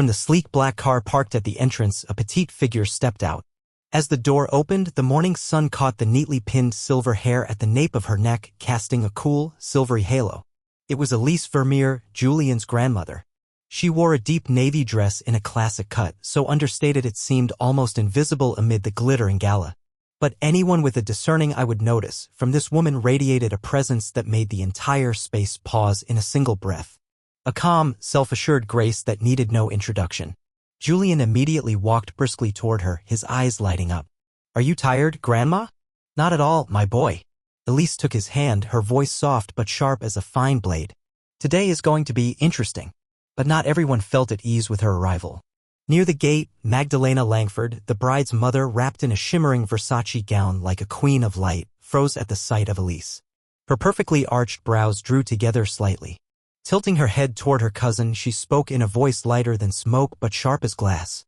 From the sleek black car parked at the entrance, a petite figure stepped out. As the door opened, the morning sun caught the neatly pinned silver hair at the nape of her neck, casting a cool, silvery halo. It was Elise Vermeer, Julian's grandmother. She wore a deep navy dress in a classic cut, so understated it seemed almost invisible amid the glittering gala. But anyone with a discerning eye would notice, from this woman radiated a presence that made the entire space pause in a single breath. A calm, self-assured grace that needed no introduction. Julian immediately walked briskly toward her, his eyes lighting up. "Are you tired, Grandma?" "Not at all, my boy." Elise took his hand, her voice soft but sharp as a fine blade. "Today is going to be interesting." But not everyone felt at ease with her arrival. Near the gate, Magdalena Langford, the bride's mother wrapped in a shimmering Versace gown like a queen of light, froze at the sight of Elise. Her perfectly arched brows drew together slightly. Tilting her head toward her cousin, she spoke in a voice lighter than smoke but sharp as glass.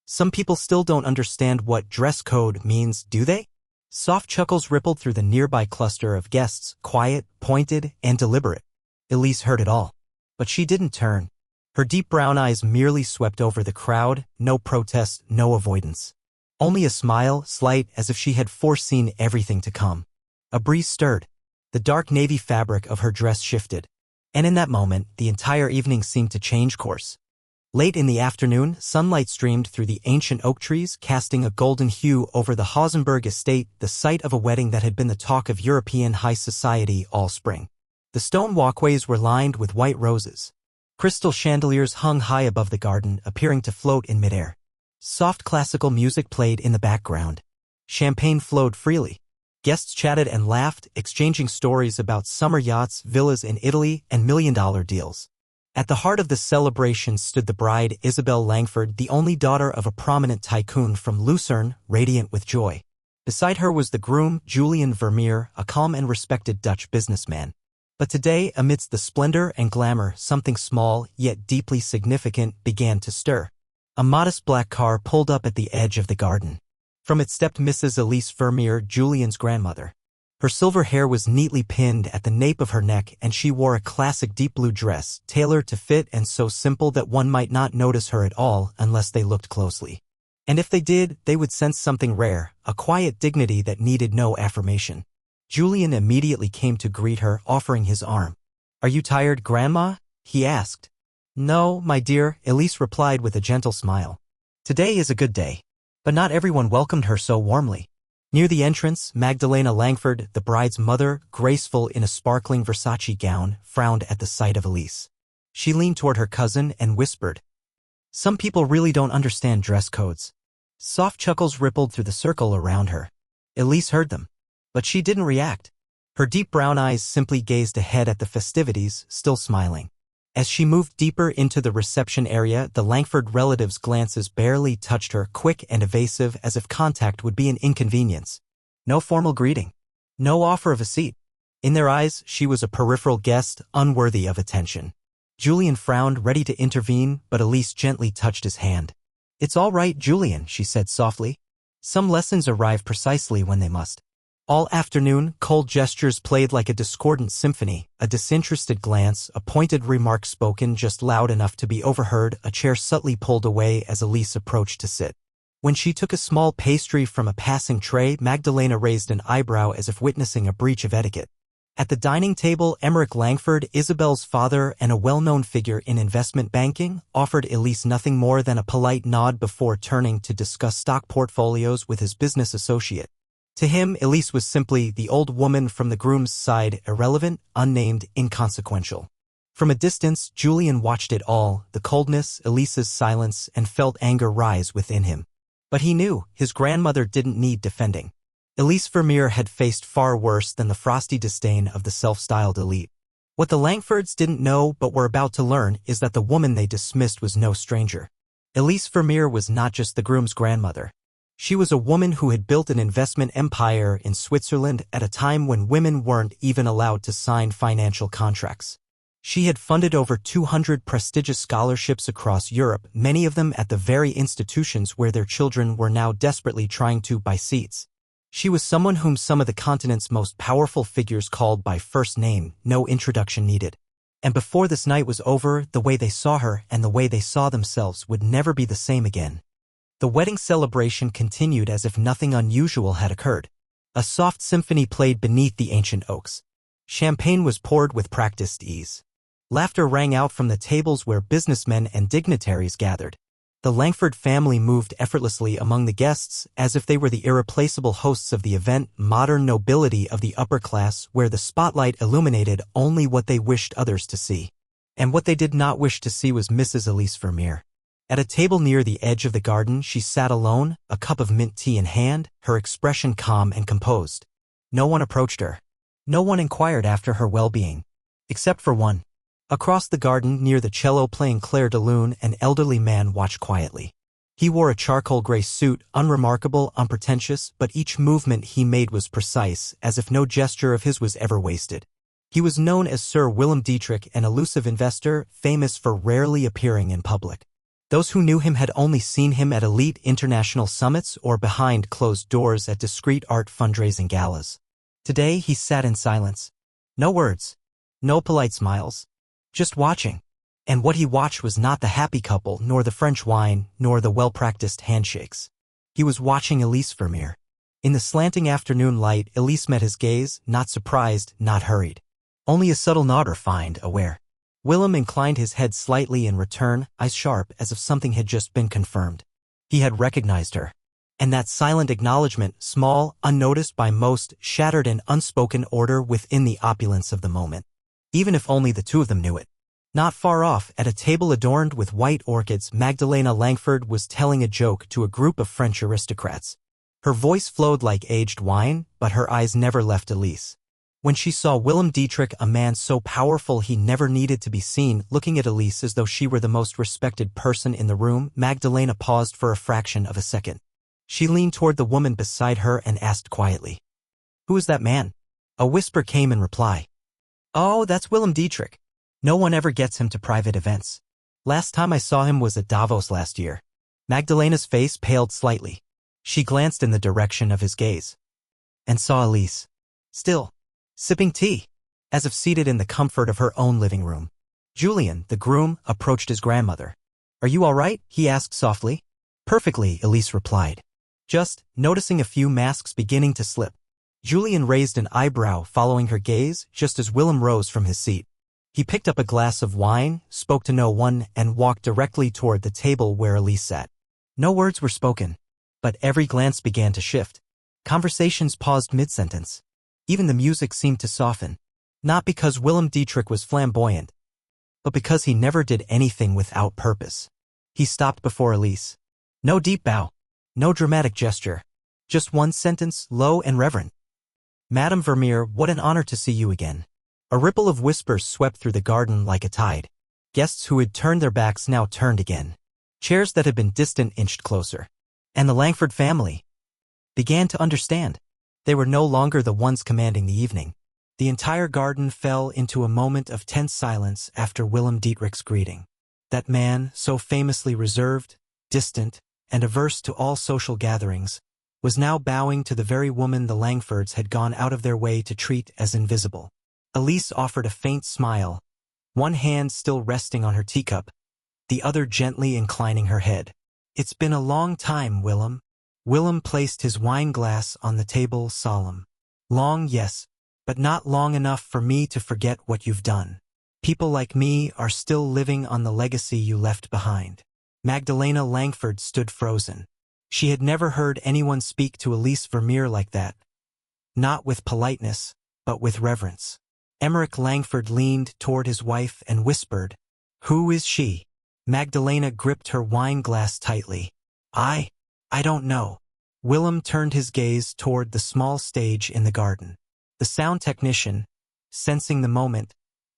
"Some people still don't understand what dress code means, do they?" Soft chuckles rippled through the nearby cluster of guests, quiet, pointed, and deliberate. Elise heard it all. But she didn't turn. Her deep brown eyes merely swept over the crowd, no protest, no avoidance. Only a smile, slight as if she had foreseen everything to come. A breeze stirred. The dark navy fabric of her dress shifted. And in that moment, the entire evening seemed to change course. Late in the afternoon, sunlight streamed through the ancient oak trees, casting a golden hue over the Hausenberg estate, the site of a wedding that had been the talk of European high society all spring. The stone walkways were lined with white roses. Crystal chandeliers hung high above the garden, appearing to float in midair. Soft classical music played in the background. Champagne flowed freely. Guests chatted and laughed, exchanging stories about summer yachts, villas in Italy, and million-dollar deals. At the heart of the celebration stood the bride, Isabel Langford, the only daughter of a prominent tycoon from Lucerne, radiant with joy. Beside her was the groom, Julian Vermeer, a calm and respected Dutch businessman. But today, amidst the splendor and glamour, something small, yet deeply significant, began to stir. A modest black car pulled up at the edge of the garden. From it stepped Mrs. Elise Vermeer, Julian's grandmother. Her silver hair was neatly pinned at the nape of her neck, and she wore a classic deep blue dress, tailored to fit and so simple that one might not notice her at all unless they looked closely. And if they did, they would sense something rare, a quiet dignity that needed no affirmation. Julian immediately came to greet her, offering his arm. "Are you tired, Grandma?" he asked. "No, my dear," Elise replied with a gentle smile. "Today is a good day." But not everyone welcomed her so warmly. Near the entrance, Magdalena Langford, the bride's mother, graceful in a sparkling Versace gown, frowned at the sight of Elise. She leaned toward her cousin and whispered, "Some people really don't understand dress codes." Soft chuckles rippled through the circle around her. Elise heard them. But she didn't react. Her deep brown eyes simply gazed ahead at the festivities, still smiling. As she moved deeper into the reception area, the Langford relatives' glances barely touched her, quick and evasive as if contact would be an inconvenience. No formal greeting. No offer of a seat. In their eyes, she was a peripheral guest, unworthy of attention. Julian frowned, ready to intervene, but Elise gently touched his hand. "It's all right, Julian," she said softly. "Some lessons arrive precisely when they must." All afternoon, cold gestures played like a discordant symphony, a disinterested glance, a pointed remark spoken just loud enough to be overheard, a chair subtly pulled away as Elise approached to sit. When she took a small pastry from a passing tray, Magdalena raised an eyebrow as if witnessing a breach of etiquette. At the dining table, Emmerich Langford, Isabel's father and a well-known figure in investment banking, offered Elise nothing more than a polite nod before turning to discuss stock portfolios with his business associate. To him, Elise was simply the old woman from the groom's side, irrelevant, unnamed, inconsequential. From a distance, Julian watched it all, the coldness, Elise's silence, and felt anger rise within him. But he knew his grandmother didn't need defending. Elise Vermeer had faced far worse than the frosty disdain of the self-styled elite. What the Langfords didn't know but were about to learn is that the woman they dismissed was no stranger. Elise Vermeer was not just the groom's grandmother. She was a woman who had built an investment empire in Switzerland at a time when women weren't even allowed to sign financial contracts. She had funded over 200 prestigious scholarships across Europe, many of them at the very institutions where their children were now desperately trying to buy seats. She was someone whom some of the continent's most powerful figures called by first name, no introduction needed. And before this night was over, the way they saw her and the way they saw themselves would never be the same again. The wedding celebration continued as if nothing unusual had occurred. A soft symphony played beneath the ancient oaks. Champagne was poured with practiced ease. Laughter rang out from the tables where businessmen and dignitaries gathered. The Langford family moved effortlessly among the guests as if they were the irreplaceable hosts of the event, modern nobility of the upper class where the spotlight illuminated only what they wished others to see. And what they did not wish to see was Mrs. Elise Vermeer. At a table near the edge of the garden, she sat alone, a cup of mint tea in hand, her expression calm and composed. No one approached her. No one inquired after her well-being. Except for one. Across the garden, near the cello playing Clair de Lune, an elderly man watched quietly. He wore a charcoal gray suit, unremarkable, unpretentious, but each movement he made was precise, as if no gesture of his was ever wasted. He was known as Sir Willem Dietrich, an elusive investor, famous for rarely appearing in public. Those who knew him had only seen him at elite international summits or behind closed doors at discreet art fundraising galas. Today he sat in silence. No words. No polite smiles. Just watching. And what he watched was not the happy couple, nor the French wine, nor the well-practiced handshakes. He was watching Elise Vermeer. In the slanting afternoon light, Elise met his gaze, not surprised, not hurried. Only a subtle nod, refined, aware. Willem inclined his head slightly in return, eyes sharp, as if something had just been confirmed. He had recognized her. And that silent acknowledgement, small, unnoticed by most, shattered an unspoken order within the opulence of the moment. Even if only the two of them knew it. Not far off, at a table adorned with white orchids, Magdalena Langford was telling a joke to a group of French aristocrats. Her voice flowed like aged wine, but her eyes never left Elise. When she saw Willem Dietrich, a man so powerful he never needed to be seen, looking at Elise as though she were the most respected person in the room, Magdalena paused for a fraction of a second. She leaned toward the woman beside her and asked quietly, "Who is that man?" A whisper came in reply. "Oh, that's Willem Dietrich. No one ever gets him to private events. Last time I saw him was at Davos last year." Magdalena's face paled slightly. She glanced in the direction of his gaze. And saw Elise. Still. Sipping tea. As if seated in the comfort of her own living room. Julian, the groom, approached his grandmother. "Are you all right?" he asked softly. "Perfectly," Elise replied. "Just noticing a few masks beginning to slip." Julian raised an eyebrow following her gaze just as Willem rose from his seat. He picked up a glass of wine, spoke to no one, and walked directly toward the table where Elise sat. No words were spoken, but every glance began to shift. Conversations paused mid-sentence. Even the music seemed to soften. Not because Willem Dietrich was flamboyant, but because he never did anything without purpose. He stopped before Elise. No deep bow. No dramatic gesture. Just one sentence, low and reverent. "Madame Vermeer, what an honor to see you again." A ripple of whispers swept through the garden like a tide. Guests who had turned their backs now turned again. Chairs that had been distant inched closer. And the Langford family began to understand. They were no longer the ones commanding the evening. The entire garden fell into a moment of tense silence after Willem Dietrich's greeting. That man, so famously reserved, distant, and averse to all social gatherings, was now bowing to the very woman the Langfords had gone out of their way to treat as invisible. Elise offered a faint smile, one hand still resting on her teacup, the other gently inclining her head. "It's been a long time, Willem." Willem placed his wine glass on the table, solemn. "Long, yes, but not long enough for me to forget what you've done. People like me are still living on the legacy you left behind." Magdalena Langford stood frozen. She had never heard anyone speak to Elise Vermeer like that. Not with politeness, but with reverence. Emmerich Langford leaned toward his wife and whispered, "Who is she?" Magdalena gripped her wine glass tightly. I don't know." Willem turned his gaze toward the small stage in the garden. The sound technician, sensing the moment,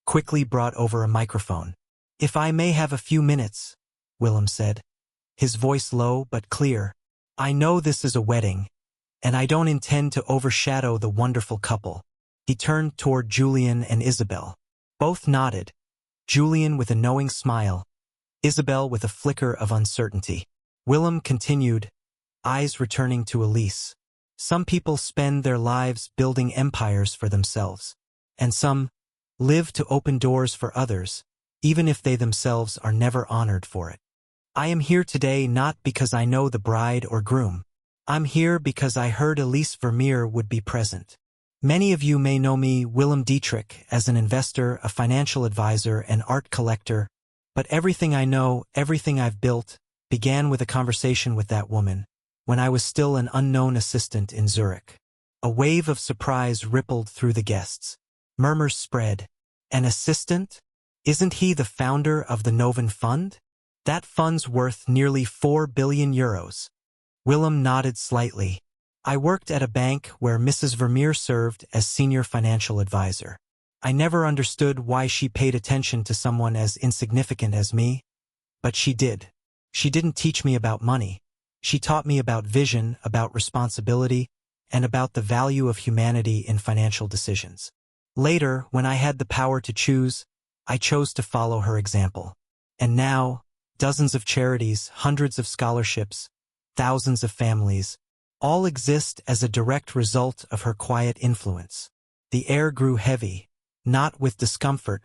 quickly brought over a microphone. "If I may have a few minutes," Willem said, his voice low but clear. "I know this is a wedding, and I don't intend to overshadow the wonderful couple." He turned toward Julian and Isabel. Both nodded, Julian with a knowing smile, Isabel with a flicker of uncertainty. Willem continued, eyes returning to Elise. "Some people spend their lives building empires for themselves, and some live to open doors for others, even if they themselves are never honored for it. I am here today not because I know the bride or groom. I'm here because I heard Elise Vermeer would be present. Many of you may know me, Willem Dietrich, as an investor, a financial advisor, and art collector, but everything I know, everything I've built, began with a conversation with that woman, when I was still an unknown assistant in Zurich. A wave of surprise rippled through the guests. Murmurs spread. An assistant? Isn't he the founder of the Noven Fund? That fund's worth nearly 4 billion euros. Willem nodded slightly. I worked at a bank where Mrs. Vermeer served as senior financial advisor. I never understood why she paid attention to someone as insignificant as me, but she did. She didn't teach me about money. She taught me about vision, about responsibility, and about the value of humanity in financial decisions. Later, when I had the power to choose, I chose to follow her example. And now, dozens of charities, hundreds of scholarships, thousands of families, all exist as a direct result of her quiet influence. The air grew heavy, not with discomfort,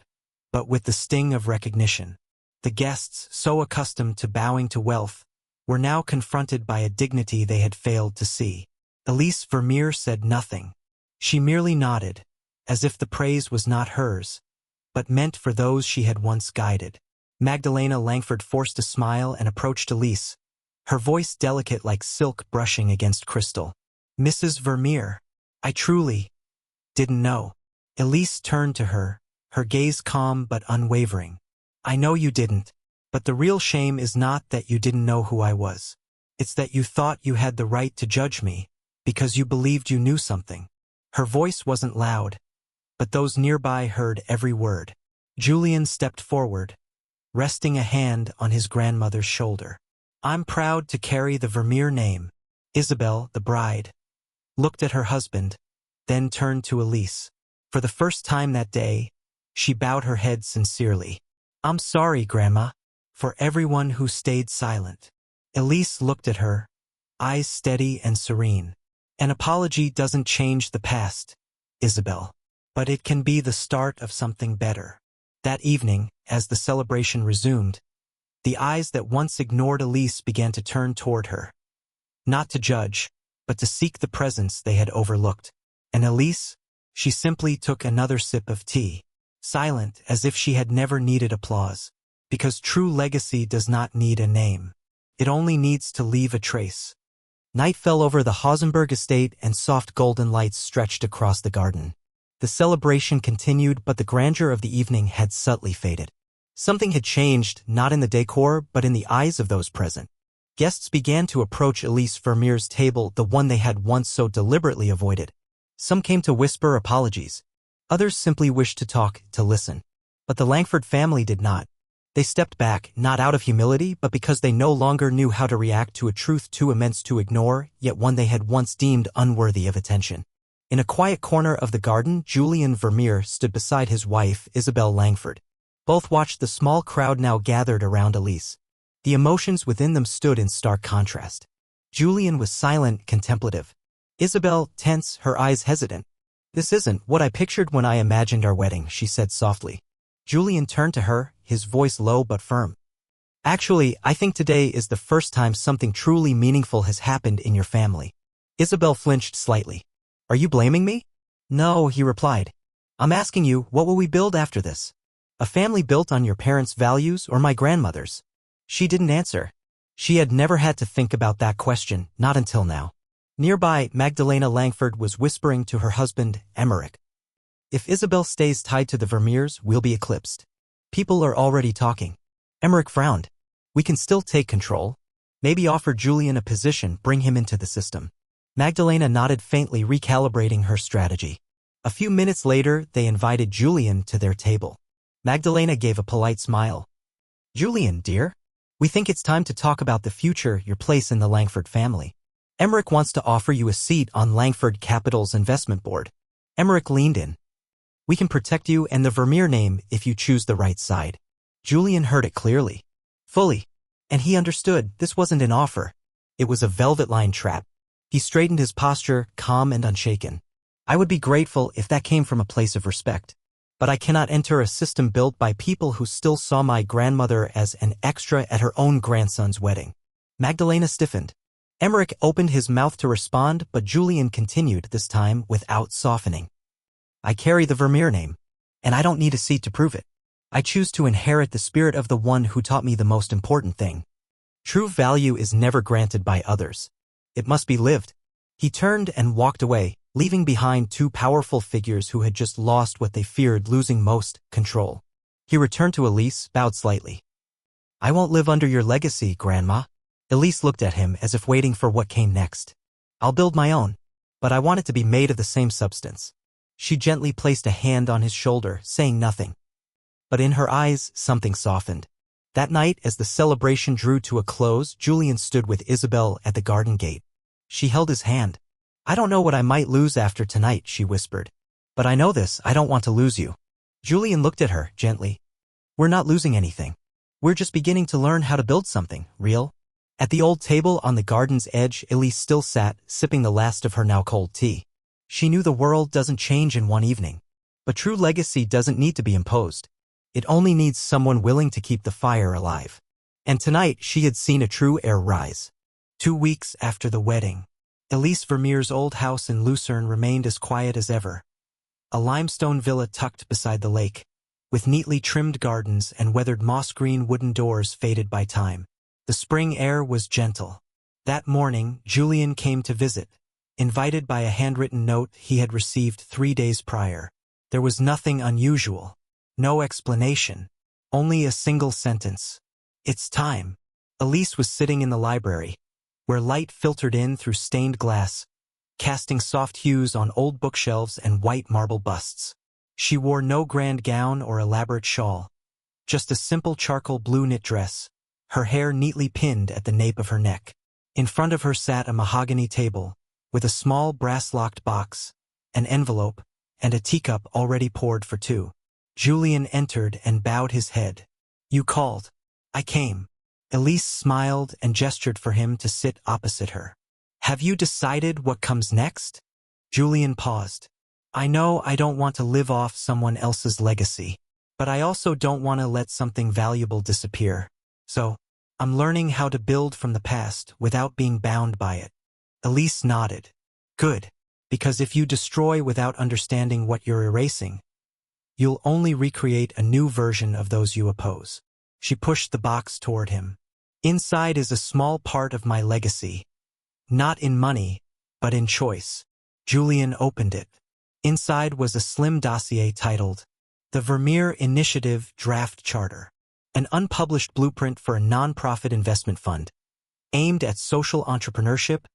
but with the sting of recognition. The guests, so accustomed to bowing to wealth, were now confronted by a dignity they had failed to see. Elise Vermeer said nothing. She merely nodded, as if the praise was not hers, but meant for those she had once guided. Magdalena Langford forced a smile and approached Elise, her voice delicate like silk brushing against crystal. Mrs. Vermeer, I truly didn't know. Elise turned to her, her gaze calm but unwavering. I know you didn't, but the real shame is not that you didn't know who I was. It's that you thought you had the right to judge me, because you believed you knew something. Her voice wasn't loud, but those nearby heard every word. Julian stepped forward, resting a hand on his grandmother's shoulder. I'm proud to carry the Vermeer name. Isabel, the bride, looked at her husband, then turned to Elise. For the first time that day, she bowed her head sincerely. I'm sorry, Grandma, for everyone who stayed silent. Elise looked at her, eyes steady and serene. An apology doesn't change the past, Isabel, but it can be the start of something better. That evening, as the celebration resumed, the eyes that once ignored Elise began to turn toward her. Not to judge, but to seek the presence they had overlooked. And Elise, she simply took another sip of tea, silent as if she had never needed applause, because true legacy does not need a name. It only needs to leave a trace. Night fell over the Hausenberg estate and soft golden lights stretched across the garden. The celebration continued, but the grandeur of the evening had subtly faded. Something had changed, not in the decor, but in the eyes of those present. Guests began to approach Elise Vermeer's table, the one they had once so deliberately avoided. Some came to whisper apologies. Others simply wished to talk, to listen. But the Langford family did not. They stepped back, not out of humility, but because they no longer knew how to react to a truth too immense to ignore, yet one they had once deemed unworthy of attention. In a quiet corner of the garden, Julian Vermeer stood beside his wife, Isabel Langford. Both watched the small crowd now gathered around Elise. The emotions within them stood in stark contrast. Julian was silent, contemplative. Isabel, tense, her eyes hesitant. This isn't what I pictured when I imagined our wedding, she said softly. Julian turned to her, his voice low but firm. Actually, I think today is the first time something truly meaningful has happened in your family. Isabel flinched slightly. Are you blaming me? No, he replied. I'm asking you, what will we build after this? A family built on your parents' values or my grandmother's? She didn't answer. She had never had to think about that question, not until now. Nearby, Magdalena Langford was whispering to her husband, Emmerich. If Isabel stays tied to the Vermeers, we'll be eclipsed. People are already talking. Emmerich frowned. We can still take control. Maybe offer Julian a position, bring him into the system. Magdalena nodded faintly, recalibrating her strategy. A few minutes later, they invited Julian to their table. Magdalena gave a polite smile. Julian, dear, we think it's time to talk about the future, your place in the Langford family. Emmerich wants to offer you a seat on Langford Capital's investment board. Emmerich leaned in. We can protect you and the Vermeer name if you choose the right side. Julian heard it clearly. Fully. And he understood this wasn't an offer. It was a velvet-lined trap. He straightened his posture, calm and unshaken. I would be grateful if that came from a place of respect. but I cannot enter a system built by people who still saw my grandmother as an extra at her own grandson's wedding. Magdalena stiffened. Emmerich opened his mouth to respond, but Julian continued, this time without softening. I carry the Vermeer name, and I don't need a seat to prove it. I choose to inherit the spirit of the one who taught me the most important thing. True value is never granted by others. It must be lived. He turned and walked away, leaving behind two powerful figures who had just lost what they feared losing most, control. He returned to Elise, bowed slightly. I won't live under your legacy, Grandma. Elise looked at him as if waiting for what came next. I'll build my own, but I want it to be made of the same substance. She gently placed a hand on his shoulder, saying nothing. But in her eyes, something softened. That night, as the celebration drew to a close, Julian stood with Isabel at the garden gate. She held his hand. I don't know what I might lose after tonight, she whispered. But I know this, I don't want to lose you. Julian looked at her, gently. We're not losing anything. We're just beginning to learn how to build something, real. At the old table on the garden's edge, Elise still sat, sipping the last of her now cold tea. She knew the world doesn't change in one evening. But true legacy doesn't need to be imposed. It only needs someone willing to keep the fire alive. And tonight she had seen a true heir rise. 2 weeks after the wedding, Elise Vermeer's old house in Lucerne remained as quiet as ever. A limestone villa tucked beside the lake, with neatly trimmed gardens and weathered moss-green wooden doors faded by time. The spring air was gentle. That morning, Julian came to visit, invited by a handwritten note he had received 3 days prior. There was nothing unusual, no explanation, only a single sentence. It's time. Elise was sitting in the library, where light filtered in through stained glass, casting soft hues on old bookshelves and white marble busts. She wore no grand gown or elaborate shawl, just a simple charcoal blue knit dress, her hair neatly pinned at the nape of her neck. In front of her sat a mahogany table, with a small brass-locked box, an envelope, and a teacup already poured for two. Julian entered and bowed his head. You called. I came. Elise smiled and gestured for him to sit opposite her. Have you decided what comes next? Julian paused. I know I don't want to live off someone else's legacy, but I also don't want to let something valuable disappear. So, I'm learning how to build from the past without being bound by it. Elise nodded. Good, because if you destroy without understanding what you're erasing, you'll only recreate a new version of those you oppose. She pushed the box toward him. Inside is a small part of my legacy. Not in money, but in choice. Julian opened it. Inside was a slim dossier titled, The Vermeer Initiative Draft Charter, an unpublished blueprint for a non-profit investment fund, aimed at social entrepreneurship,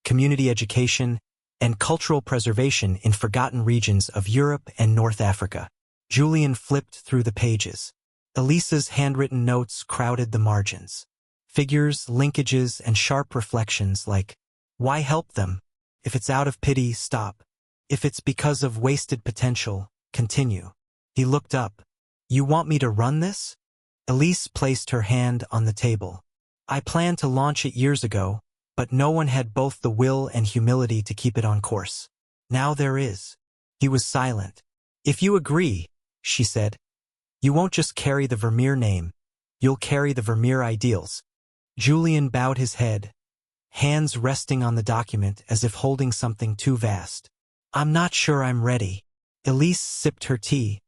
community education, and cultural preservation in forgotten regions of Europe and North Africa. Julian flipped through the pages. Elise's handwritten notes crowded the margins. Figures, linkages, and sharp reflections like, why help them? If it's out of pity, stop. If it's because of wasted potential, continue. He looked up. You want me to run this? Elise placed her hand on the table. I planned to launch it years ago, but no one had both the will and humility to keep it on course. Now there is. He was silent. If you agree, she said, you won't just carry the Vermeer name, you'll carry the Vermeer ideals. Julian bowed his head, hands resting on the document as if holding something too vast. I'm not sure I'm ready. Elise sipped her tea,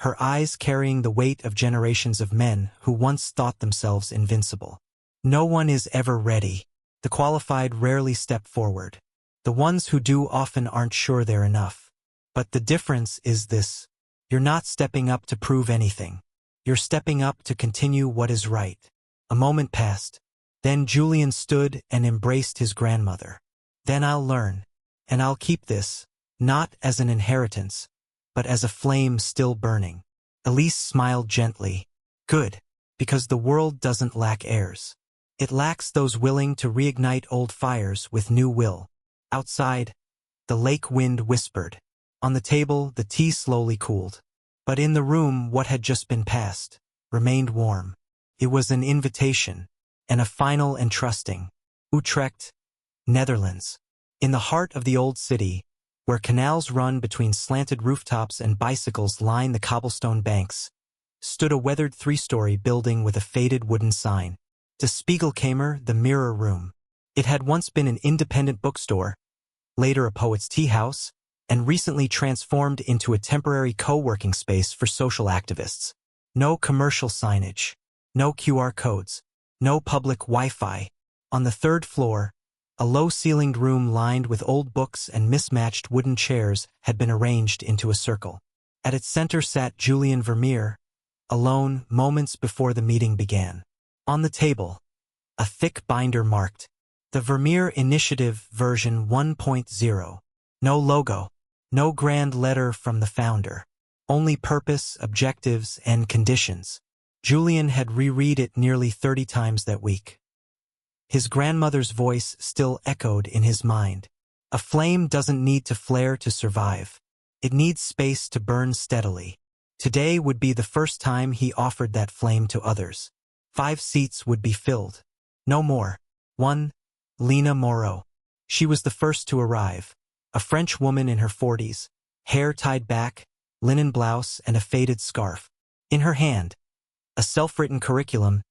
her eyes carrying the weight of generations of men who once thought themselves invincible. No one is ever ready. The qualified rarely step forward. The ones who do often aren't sure they're enough. But the difference is this. You're not stepping up to prove anything. You're stepping up to continue what is right. A moment passed. Then Julian stood and embraced his grandmother. Then I'll learn. And I'll keep this, not as an inheritance, but as a flame still burning. Elise smiled gently. Good, because the world doesn't lack heirs. It lacks those willing to reignite old fires with new will. Outside, the lake wind whispered. On the table, the tea slowly cooled. But in the room, what had just been passed remained warm. It was an invitation, and a final and trusting. Utrecht, Netherlands. In the heart of the old city, where canals run between slanted rooftops and bicycles line the cobblestone banks, stood a weathered three-story building with a faded wooden sign. Der Spiegelkammer, the Mirror Room. It had once been an independent bookstore, later a poet's tea house, and recently transformed into a temporary co-working space for social activists. No commercial signage, no QR codes, no public Wi-Fi. On the third floor, a low-ceilinged room lined with old books and mismatched wooden chairs had been arranged into a circle. At its center sat Elise Vermeer, alone moments before the meeting began. On the table, a thick binder marked, "The Vermeer Initiative version 1.0. No logo, no grand letter from the founder. Only purpose, objectives, and conditions." Julian had reread it nearly 30 times that week. His grandmother's voice still echoed in his mind. A flame doesn't need to flare to survive. It needs space to burn steadily. Today would be the first time he offered that flame to others. 5 seats would be filled. No more. 1. Lena Moreau. She was the first to arrive. A French woman in her 40s, hair tied back, linen blouse, and a faded scarf. In her hand, a self-written curriculum,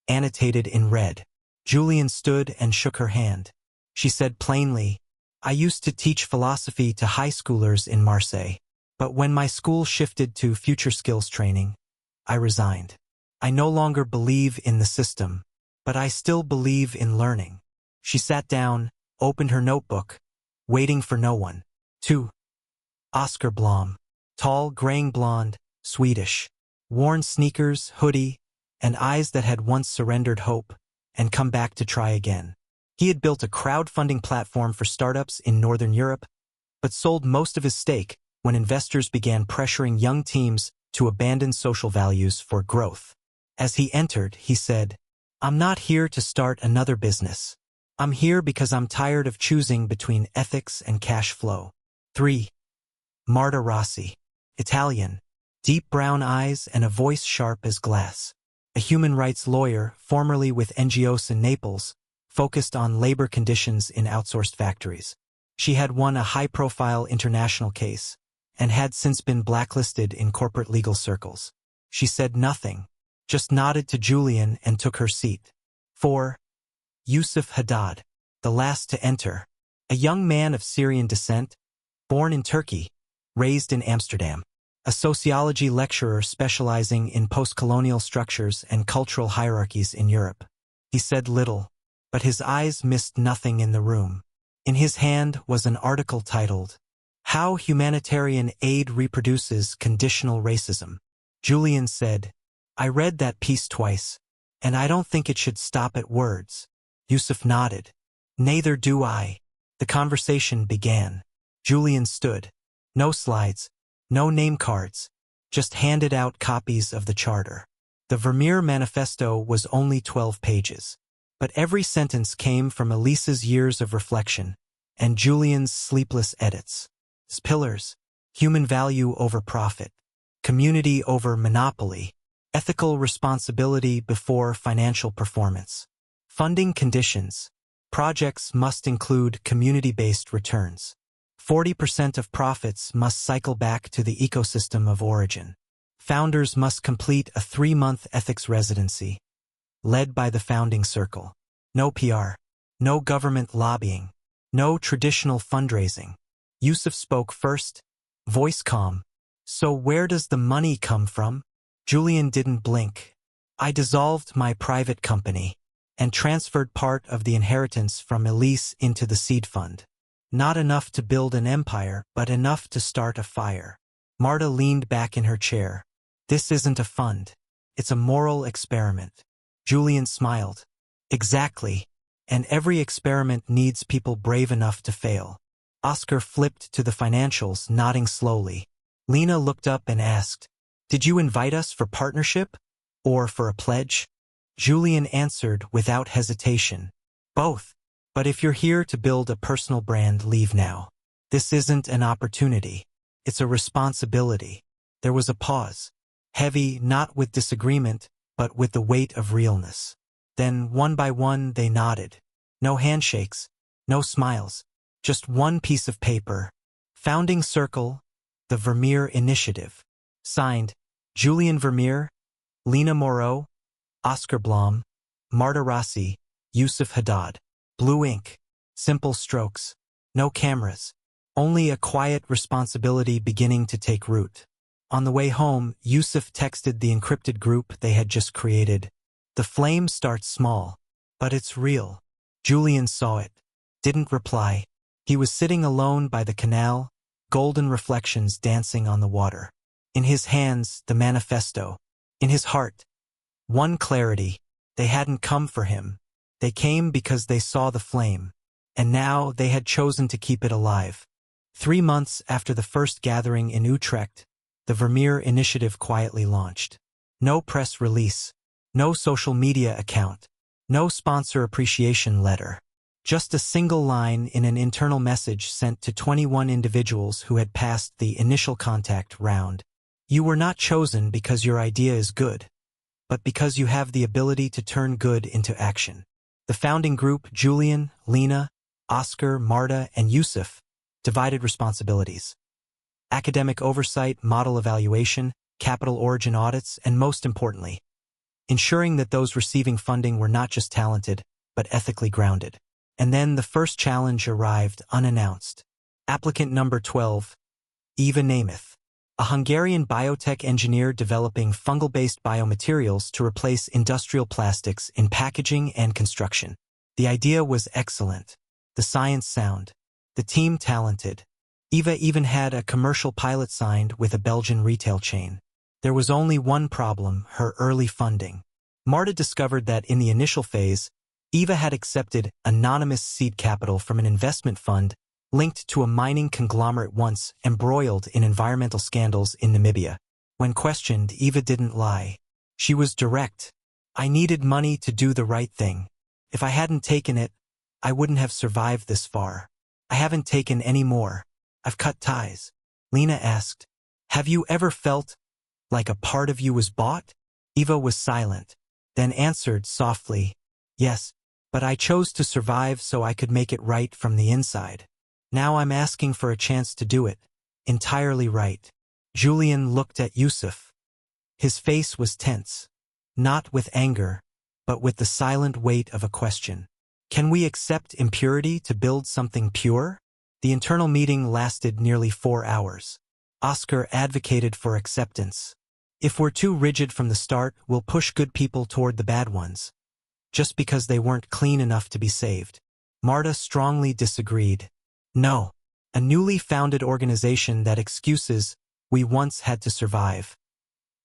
annotated in red. Julian stood and shook her hand. She said plainly, "I used to teach philosophy to high schoolers in Marseille, but when my school shifted to future skills training, I resigned. I no longer believe in the system, but I still believe in learning." She sat down, opened her notebook, waiting for no one. 2. Oscar Blom. Tall, graying blonde, Swedish. Worn sneakers, hoodie, and eyes that had once surrendered hope and come back to try again. He had built a crowdfunding platform for startups in Northern Europe, but sold most of his stake when investors began pressuring young teams to abandon social values for growth. As he entered, he said, "I'm not here to start another business. I'm here because I'm tired of choosing between ethics and cash flow." 3. Marta Rossi. Italian. Deep brown eyes and a voice sharp as glass. A human rights lawyer, formerly with NGOs in Naples, focused on labor conditions in outsourced factories. She had won a high-profile international case and had since been blacklisted in corporate legal circles. She said nothing, just nodded to Julian and took her seat. 4. Yusuf Haddad, the last to enter. A young man of Syrian descent, born in Turkey, raised in Amsterdam. A sociology lecturer specializing in post-colonial structures and cultural hierarchies in Europe. He said little, but his eyes missed nothing in the room. In his hand was an article titled, "How Humanitarian Aid Reproduces Conditional Racism." Julian said, "I read that piece twice, and I don't think it should stop at words." Yusuf nodded. "Neither do I." The conversation began. Julian stood. No slides. No name cards, just handed out copies of the charter. The Vermeer Manifesto was only 12 pages, but every sentence came from Elise's years of reflection and Julian's sleepless edits. His pillars: human value over profit, community over monopoly, ethical responsibility before financial performance. Funding conditions: projects must include community-based returns. 40% of profits must cycle back to the ecosystem of origin. Founders must complete a 3-month ethics residency, led by the founding circle. No PR, no government lobbying, no traditional fundraising. Yusuf spoke first, voice calm. "So where does the money come from?" Julian didn't blink. "I dissolved my private company and transferred part of the inheritance from Elise into the seed fund. Not enough to build an empire, but enough to start a fire." Marta leaned back in her chair. "This isn't a fund. It's a moral experiment." Julian smiled. "Exactly. And every experiment needs people brave enough to fail." Oscar flipped to the financials, nodding slowly. Lena looked up and asked, "Did you invite us for partnership? Or for a pledge?" Julian answered without hesitation, "Both. But if you're here to build a personal brand, leave now. This isn't an opportunity. It's a responsibility." There was a pause, heavy not with disagreement, but with the weight of realness. Then, one by one, they nodded. No handshakes, no smiles, just one piece of paper, Founding Circle, the Vermeer Initiative. Signed, Julian Vermeer, Lena Moreau, Oscar Blom, Marta Rossi, Yusuf Haddad. Blue ink. Simple strokes. No cameras. Only a quiet responsibility beginning to take root. On the way home, Yusuf texted the encrypted group they had just created. The flame starts small, but it's real. Julian saw it. Didn't reply. He was sitting alone by the canal, golden reflections dancing on the water. In his hands, the manifesto. In his heart, one clarity. They hadn't come for him. They came because they saw the flame. And now they had chosen to keep it alive. 3 months after the first gathering in Utrecht, the Vermeer Initiative quietly launched. No press release. No social media account. No sponsor appreciation letter. Just a single line in an internal message sent to 21 individuals who had passed the initial contact round. You were not chosen because your idea is good, but because you have the ability to turn good into action. The founding group, Julian, Lena, Oscar, Marta, and Yusuf, divided responsibilities. Academic oversight, model evaluation, capital origin audits, and most importantly, ensuring that those receiving funding were not just talented, but ethically grounded. And then the first challenge arrived unannounced. Applicant number 12, Eva Nemeth, a Hungarian biotech engineer developing fungal-based biomaterials to replace industrial plastics in packaging and construction. The idea was excellent, the science sound, the team talented. Eva even had a commercial pilot signed with a Belgian retail chain. There was only one problem, her early funding. Marta discovered that in the initial phase, Eva had accepted anonymous seed capital from an investment fund linked to a mining conglomerate once embroiled in environmental scandals in Namibia. When questioned, Eva didn't lie. She was direct. I needed money to do the right thing. If I hadn't taken it, I wouldn't have survived this far. I haven't taken any more. I've cut ties. Lena asked, have you ever felt like a part of you was bought? Eva was silent, then answered softly, yes, but I chose to survive so I could make it right from the inside. Now I'm asking for a chance to do it. Entirely right. Julian looked at Yusuf. His face was tense, not with anger, but with the silent weight of a question. Can we accept impurity to build something pure? The internal meeting lasted nearly 4 hours. Oscar advocated for acceptance. If we're too rigid from the start, we'll push good people toward the bad ones, just because they weren't clean enough to be saved. Marta strongly disagreed. No, a newly founded organization that excuses we once had to survive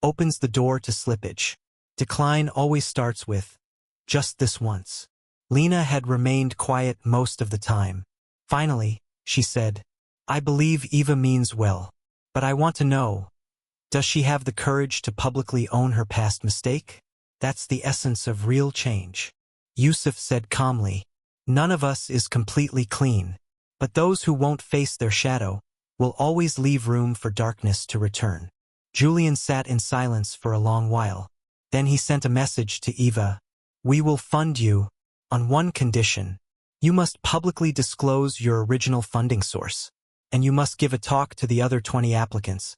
opens the door to slippage. Decline always starts with just this once. Lena had remained quiet most of the time. Finally, she said, I believe Eva means well, but I want to know, does she have the courage to publicly own her past mistake? That's the essence of real change. Yusuf said calmly, none of us is completely clean, but those who won't face their shadow will always leave room for darkness to return. Julian sat in silence for a long while. Then he sent a message to Eva. We will fund you on one condition. You must publicly disclose your original funding source, and you must give a talk to the other 20 applicants,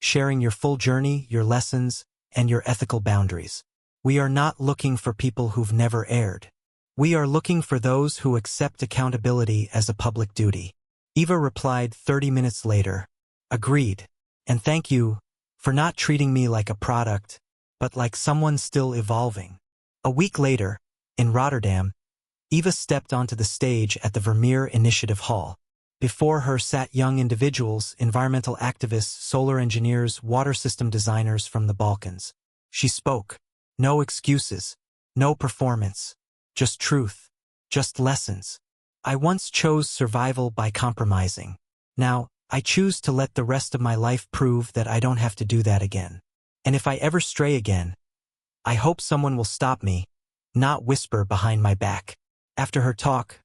sharing your full journey, your lessons, and your ethical boundaries. We are not looking for people who've never erred. We are looking for those who accept accountability as a public duty. Eva replied 30 minutes later, agreed, and thank you for not treating me like a product, but like someone still evolving. A week later, in Rotterdam, Eva stepped onto the stage at the Vermeer Initiative Hall. Before her sat young individuals, environmental activists, solar engineers, water system designers from the Balkans. She spoke. No excuses, no performance, just truth, just lessons. I once chose survival by compromising. Now, I choose to let the rest of my life prove that I don't have to do that again. And if I ever stray again, I hope someone will stop me, not whisper behind my back. After her talk,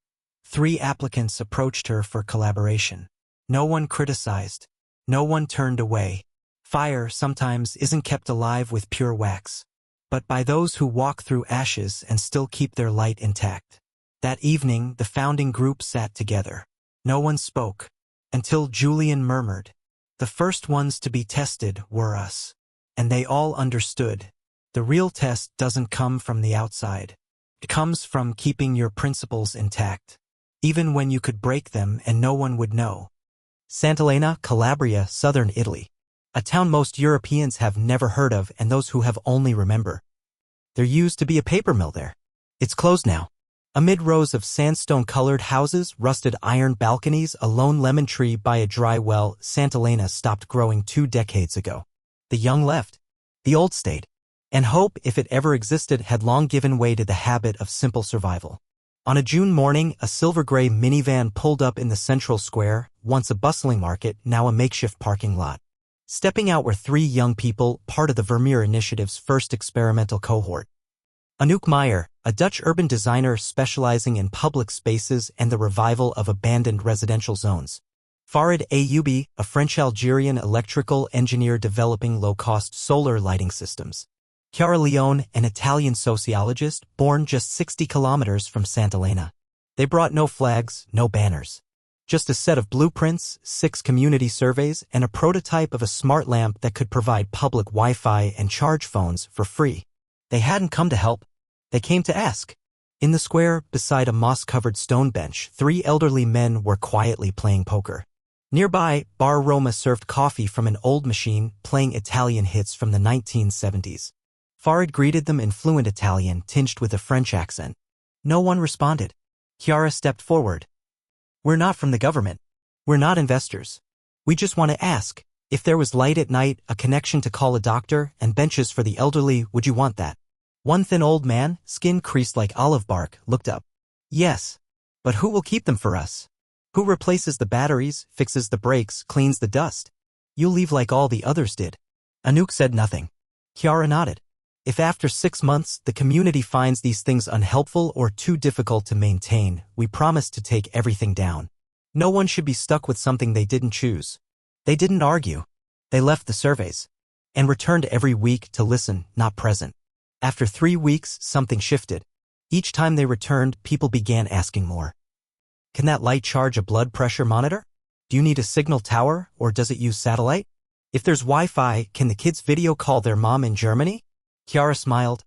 3 applicants approached her for collaboration. No one criticized. No one turned away. Fire sometimes isn't kept alive with pure wax, but by those who walk through ashes and still keep their light intact. That evening, the founding group sat together. No one spoke. Until Julian murmured, "The first ones to be tested were us." And they all understood. The real test doesn't come from the outside. It comes from keeping your principles intact, even when you could break them and no one would know. Sant'Elena, Calabria, southern Italy. A town most Europeans have never heard of and those who have only remember. There used to be a paper mill there. It's closed now. Amid rows of sandstone-colored houses, rusted iron balconies, a lone lemon tree by a dry well, Sant'Elena stopped growing 2 decades ago. The young left. The old stayed. And hope, if it ever existed, had long given way to the habit of simple survival. On a June morning, a silver-gray minivan pulled up in the central square, once a bustling market, now a makeshift parking lot. Stepping out were 3 young people, part of the Vermeer Initiative's first experimental cohort. Anouk Meyer, a Dutch urban designer specializing in public spaces and the revival of abandoned residential zones. Farid Ayoub, a French-Algerian electrical engineer developing low-cost solar lighting systems. Chiara Leone, an Italian sociologist, born just 60 kilometers from Sant'Elena. They brought no flags, no banners. Just a set of blueprints, 6 community surveys, and a prototype of a smart lamp that could provide public Wi-Fi and charge phones for free. They hadn't come to help. They came to ask. In the square, beside a moss-covered stone bench, 3 elderly men were quietly playing poker. Nearby, Bar Roma served coffee from an old machine, playing Italian hits from the 1970s. Farid greeted them in fluent Italian, tinged with a French accent. No one responded. Chiara stepped forward. "We're not from the government. We're not investors. We just want to ask, if there was light at night, a connection to call a doctor, and benches for the elderly, would you want that?" One thin old man, skin creased like olive bark, looked up. "Yes. But who will keep them for us? Who replaces the batteries, fixes the brakes, cleans the dust? You'll leave like all the others did." Anouk said nothing. Chiara nodded. "If after 6 months the community finds these things unhelpful or too difficult to maintain, we promise to take everything down. No one should be stuck with something they didn't choose." They didn't argue. They left the surveys and returned every week to listen, not present. After 3 weeks, something shifted. Each time they returned, people began asking more. "Can that light charge a blood pressure monitor? Do you need a signal tower, or does it use satellite? If there's Wi-Fi, can the kids video call their mom in Germany?" Chiara smiled.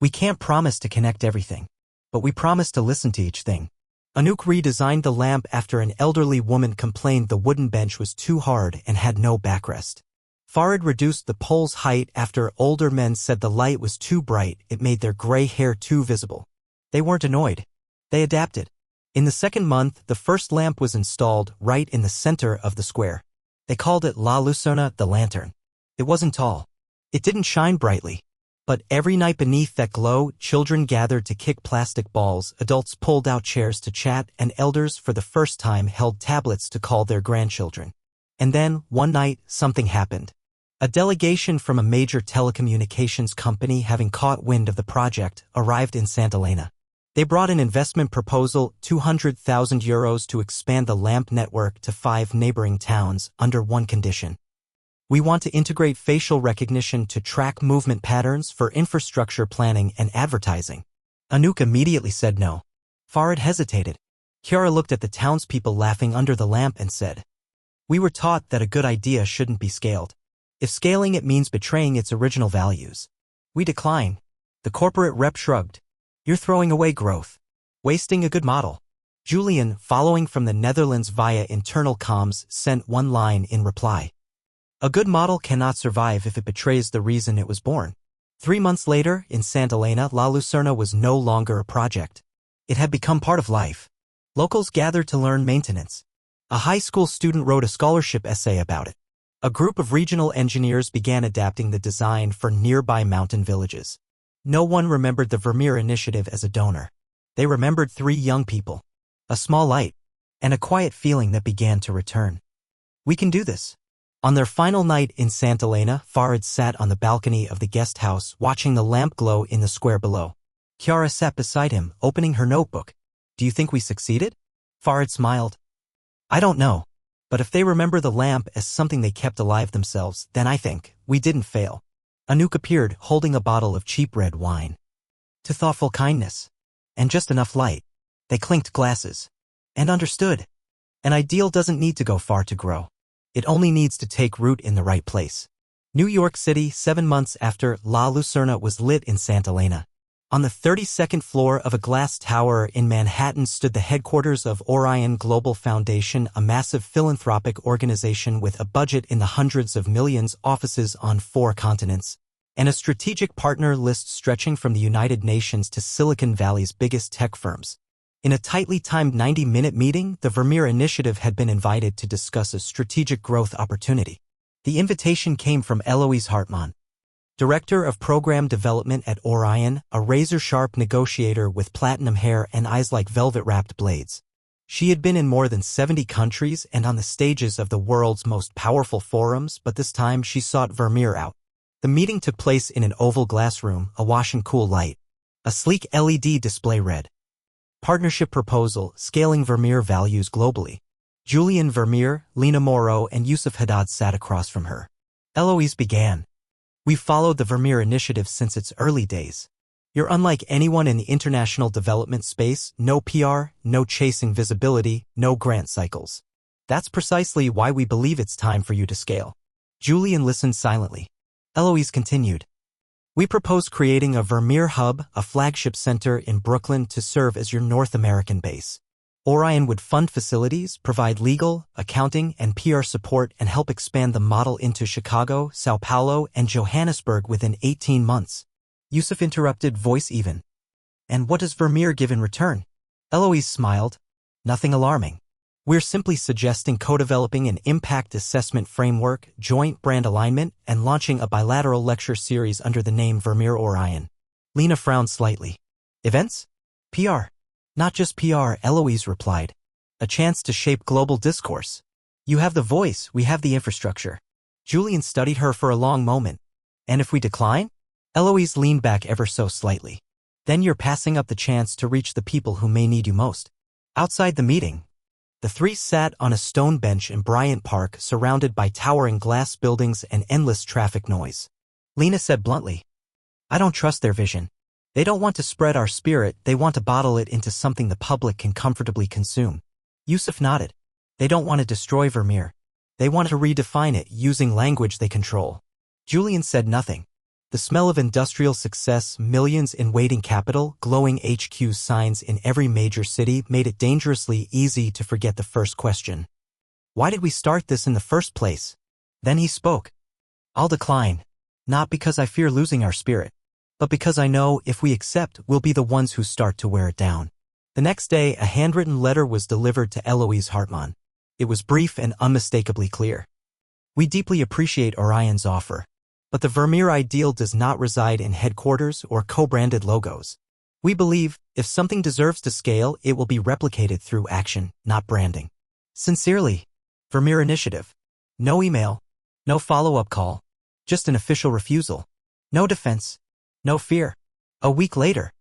"We can't promise to connect everything, but we promise to listen to each thing." Anouk redesigned the lamp after an elderly woman complained the wooden bench was too hard and had no backrest. Farid reduced the pole's height after older men said the light was too bright, it made their gray hair too visible. They weren't annoyed. They adapted. In the 2nd month, the first lamp was installed right in the center of the square. They called it La Lucerna, the lantern. It wasn't tall. It didn't shine brightly. But every night beneath that glow, children gathered to kick plastic balls, adults pulled out chairs to chat, and elders for the first time held tablets to call their grandchildren. And then, one night, something happened. A delegation from a major telecommunications company, having caught wind of the project, arrived in Sant'Elena. They brought an investment proposal, €200,000 to expand the lamp network to 5 neighboring towns, under one condition. "We want to integrate facial recognition to track movement patterns for infrastructure planning and advertising." Anouk immediately said no. Farid hesitated. Chiara looked at the townspeople laughing under the lamp and said, "We were taught that a good idea shouldn't be scaled. If scaling it means betraying its original values, we decline." The corporate rep shrugged. "You're throwing away growth. Wasting a good model." Julian, following from the Netherlands via internal comms, sent one line in reply. "A good model cannot survive if it betrays the reason it was born." 3 months later, in Sant'Elena, La Lucerna was no longer a project. It had become part of life. Locals gathered to learn maintenance. A high school student wrote a scholarship essay about it. A group of regional engineers began adapting the design for nearby mountain villages. No one remembered the Vermeer Initiative as a donor. They remembered 3 young people, a small light, and a quiet feeling that began to return. "We can do this." On their final night in Sant'Elena, Farid sat on the balcony of the guest house, watching the lamp glow in the square below. Chiara sat beside him, opening her notebook. "Do you think we succeeded?" Farid smiled. "I don't know. But if they remember the lamp as something they kept alive themselves, then I think we didn't fail." Anouk appeared, holding a bottle of cheap red wine. "To thoughtful kindness. And just enough light." They clinked glasses. "And understood." An ideal doesn't need to go far to grow. It only needs to take root in the right place. New York City, 7 months after La Lucerna was lit in Santa Elena. On the 32nd floor of a glass tower in Manhattan stood the headquarters of Orion Global Foundation, a massive philanthropic organization with a budget in the hundreds of millions, offices on 4 continents, and a strategic partner list stretching from the United Nations to Silicon Valley's biggest tech firms. In a tightly timed 90-minute meeting, the Vermeer Initiative had been invited to discuss a strategic growth opportunity. The invitation came from Elise Vermeer, Director of Program Development at Orion, a razor-sharp negotiator with platinum hair and eyes like velvet-wrapped blades. She had been in more than 70 countries and on the stages of the world's most powerful forums, but this time she sought Vermeer out. The meeting took place in an oval glass room, awash in cool light. A sleek LED display read, "Partnership Proposal, Scaling Vermeer Values Globally." Julian Vermeer, Lena Morrow, and Yusuf Haddad sat across from her. Eloise began. "We've followed the Vermeer Initiative since its early days. You're unlike anyone in the international development space, no PR, no chasing visibility, no grant cycles. That's precisely why we believe it's time for you to scale." Julian listened silently. Eloise continued. "We propose creating a Vermeer Hub, a flagship center in Brooklyn to serve as your North American base. Orion would fund facilities, provide legal, accounting, and PR support, and help expand the model into Chicago, Sao Paulo, and Johannesburg within 18 months. Yusuf interrupted, voice even. "And what does Vermeer give in return?" Eloise smiled. "Nothing alarming. We're simply suggesting co-developing an impact assessment framework, joint brand alignment, and launching a bilateral lecture series under the name Vermeer Orion." Lena frowned slightly. "Events? PR?" "Not just PR," Eloise replied. "A chance to shape global discourse. You have the voice, we have the infrastructure." Julian studied her for a long moment. "And if we decline?" Eloise leaned back ever so slightly. "Then you're passing up the chance to reach the people who may need you most." Outside the meeting, the 3 sat on a stone bench in Bryant Park, surrounded by towering glass buildings and endless traffic noise. Lena said bluntly, "I don't trust their vision. They don't want to spread our spirit, they want to bottle it into something the public can comfortably consume." Yusuf nodded. "They don't want to destroy Vermeer. They want to redefine it using language they control." Julian said nothing. The smell of industrial success, millions in waiting capital, glowing HQ signs in every major city made it dangerously easy to forget the first question. "Why did we start this in the first place?" Then he spoke. "I'll decline. Not because I fear losing our spirit, but because I know if we accept, we'll be the ones who start to wear it down." The next day, a handwritten letter was delivered to Elise Vermeer. It was brief and unmistakably clear. "We deeply appreciate Orion's offer, but the Vermeer ideal does not reside in headquarters or co-branded logos. We believe, if something deserves to scale, it will be replicated through action, not branding. Sincerely, Vermeer Initiative." No email, no follow-up call, just an official refusal. No defense. No fear. A week later,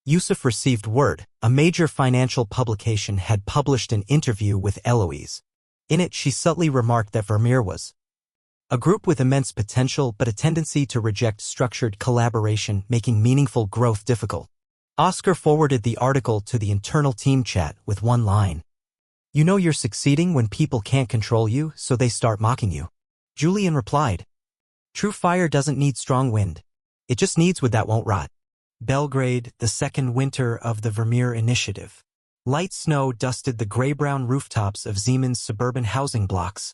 Yusuf received word. A major financial publication had published an interview with Eloise. In it, she subtly remarked that Vermeer was a group with immense potential but a tendency to reject structured collaboration, making meaningful growth difficult. Oscar forwarded the article to the internal team chat with one line. "You know you're succeeding when people can't control you, so they start mocking you." Julian replied, "True fire doesn't need strong wind. It just needs wood that won't rot." Belgrade, the second winter of the Vermeer Initiative. Light snow dusted the gray-brown rooftops of Zeman's suburban housing blocks.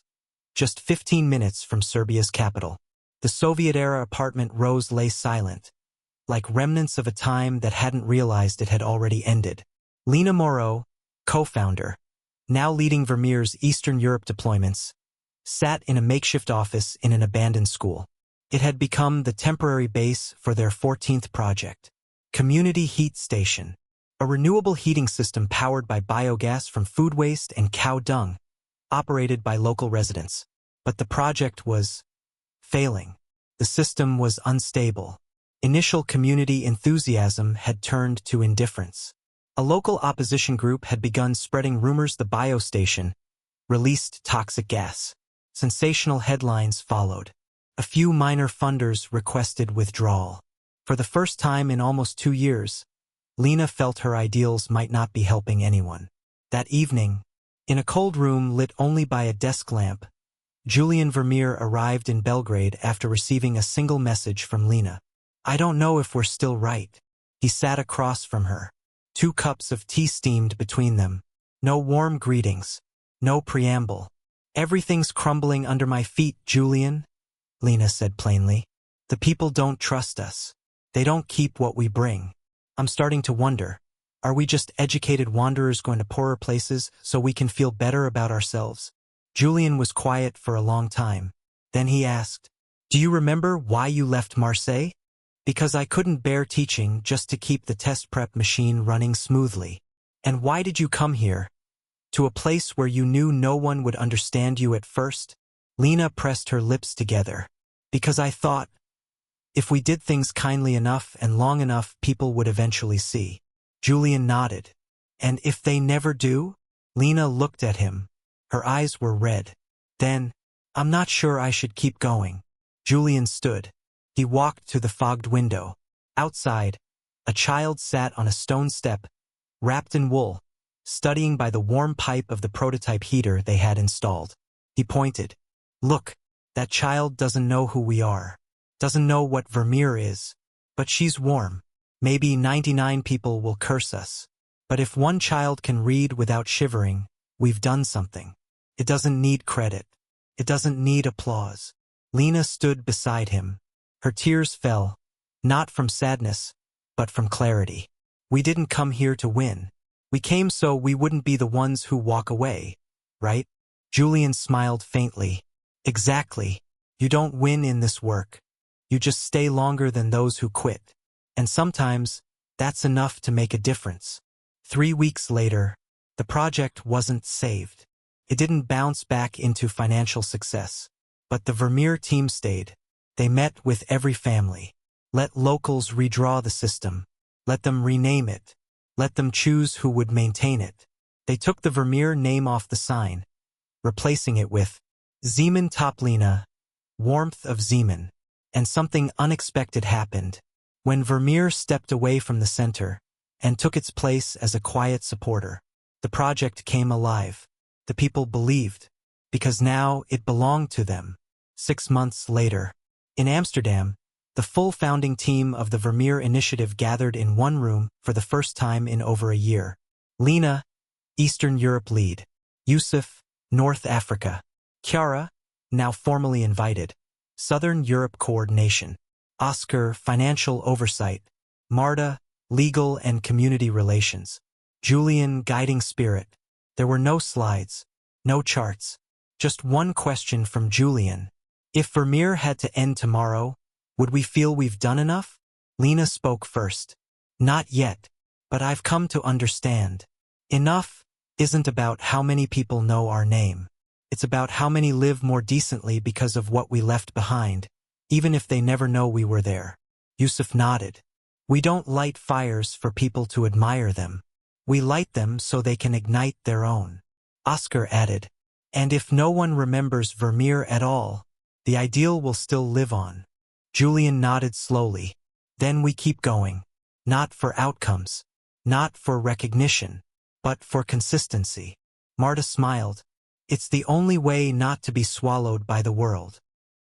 Just 15 minutes from Serbia's capital, the Soviet-era apartment rows lay silent, like remnants of a time that hadn't realized it had already ended. Lena Morrow, co-founder, now leading Vermeer's Eastern Europe deployments, sat in a makeshift office in an abandoned school. It had become the temporary base for their 14th project, Community Heat Station, a renewable heating system powered by biogas from food waste and cow dung, operated by local residents. But the project was failing. The system was unstable. Initial community enthusiasm had turned to indifference. A local opposition group had begun spreading rumors the biostation released toxic gas. Sensational headlines followed. A few minor funders requested withdrawal. For the first time in almost 2 years, Lena felt her ideals might not be helping anyone. That evening, In a cold room lit only by a desk lamp, Julian Vermeer arrived in Belgrade after receiving a single message from Lena. "I don't know if we're still right." He sat across from her. 2 cups of tea steamed between them. No warm greetings. No preamble. "Everything's crumbling under my feet, Julian," Lena said plainly. "The people don't trust us. They don't keep what we bring. I'm starting to wonder, are we just educated wanderers going to poorer places so we can feel better about ourselves?" Julian was quiet for a long time. Then he asked, "Do you remember why you left Marseille?" "Because I couldn't bear teaching just to keep the test prep machine running smoothly." "And why did you come here? To a place where you knew no one would understand you at first?" Lena pressed her lips together. "Because I thought, if we did things kindly enough and long enough, people would eventually see." Julian nodded. "And if they never do?" Lena looked at him. Her eyes were red. "Then, I'm not sure I should keep going." Julian stood. He walked to the fogged window. Outside, a child sat on a stone step, wrapped in wool, studying by the warm pipe of the prototype heater they had installed. He pointed. "Look, that child doesn't know who we are. Doesn't know what Vermeer is. But she's warm. Maybe 99 people will curse us. But if one child can read without shivering, we've done something. It doesn't need credit. It doesn't need applause." Lena stood beside him. Her tears fell, not from sadness, but from clarity. "We didn't come here to win. We came so we wouldn't be the ones who walk away, right?" Julian smiled faintly. "Exactly. You don't win in this work. You just stay longer than those who quit. And sometimes, that's enough to make a difference." 3 weeks later, the project wasn't saved. It didn't bounce back into financial success. But the Vermeer team stayed. They met with every family. Let locals redraw the system. Let them rename it. Let them choose who would maintain it. They took the Vermeer name off the sign, replacing it with Zeeman Toplina, warmth of Zeeman. And something unexpected happened. When Vermeer stepped away from the center and took its place as a quiet supporter, the project came alive. The people believed, because now it belonged to them. 6 months later, in Amsterdam, the full founding team of the Vermeer Initiative gathered in one room for the first time in over a year. Lena, Eastern Europe lead. Yusuf, North Africa. Chiara, now formally invited. Southern Europe coordination. Oscar, financial oversight. Marta, legal and community relations. Julian, guiding spirit. There were no slides, no charts. Just one question from Julian. If Vermeer had to end tomorrow, would we feel we've done enough? Lena spoke first. "Not yet, but I've come to understand. Enough isn't about how many people know our name. It's about how many live more decently because of what we left behind, even if they never know we were there." Yusuf nodded. "We don't light fires for people to admire them. We light them so they can ignite their own." Oscar added, "And if no one remembers Vermeer at all, the ideal will still live on." Julian nodded slowly. "Then we keep going. Not for outcomes. Not for recognition. But for consistency." Marta smiled. "It's the only way not to be swallowed by the world."